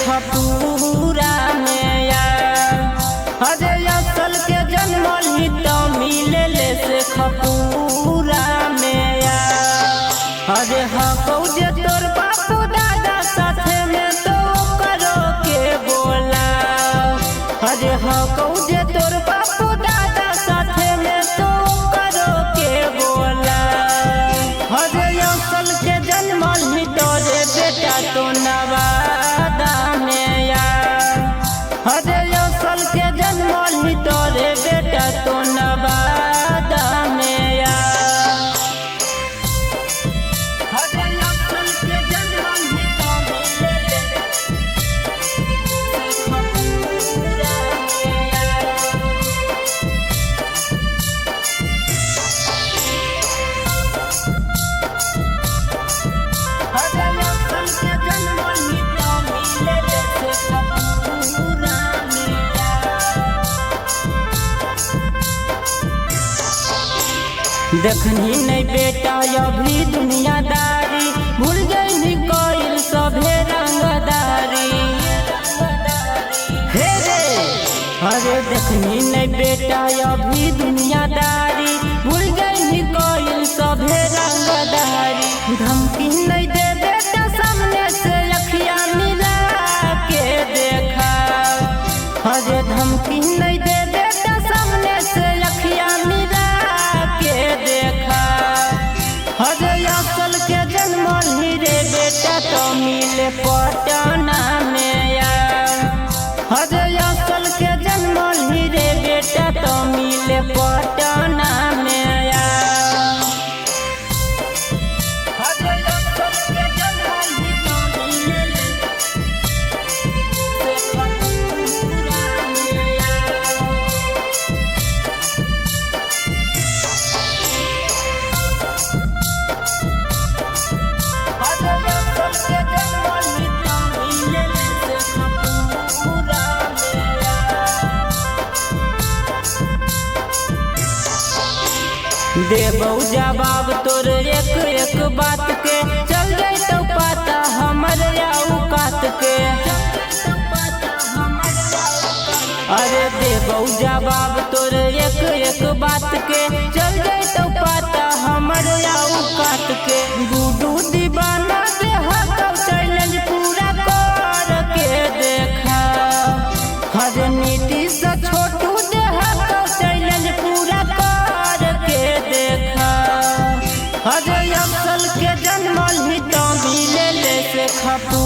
खपूरा में अरे असल के जन्मल ही तो मिले से खपूरा में अरे हकौ जे तोर बापू दादा साथे में तो करो के बोला अरे हकौ जे तोर बापू दादा साथे में तो करो के बोला अरे असल के जन्मल ही तोरे बेटा तो नवादा में अरे असल के जन्मल ही तोरे बेटा तो नवादा में देखनी नहीं बेटा अभी दुनियादारी भूल गई कोइल सभे रंगदारी हे रे अरे देखनी नहीं बेटा अभी दुनियादारी भूल गई कोइल सभे रंगदारी धमकी नहीं दे बेटा सामने से अखियां मिला के देखा अरे धमकी नहीं दे बेटा सामने से अखियां मिला के देखा अरे असल के जन्मल ही रे बेटा तो मिले पटना में अरे असल के जन्मल ही रे बेटा तो मिले पटना में देबौ जवाब तोर एक एक बात के चल गई तो पाता हमर औकात के अरे देबौ जवाब तोर एक एक बात के चल गई तो पाता हमर औकात के गुडू दीवाना दे हकौ चैलेंज पूरा कर के देखा हर नीति से छोटू दे हकौ चैलेंज पूरा कर के देखा अरे असल के जन्मल ही तो मिले से खपू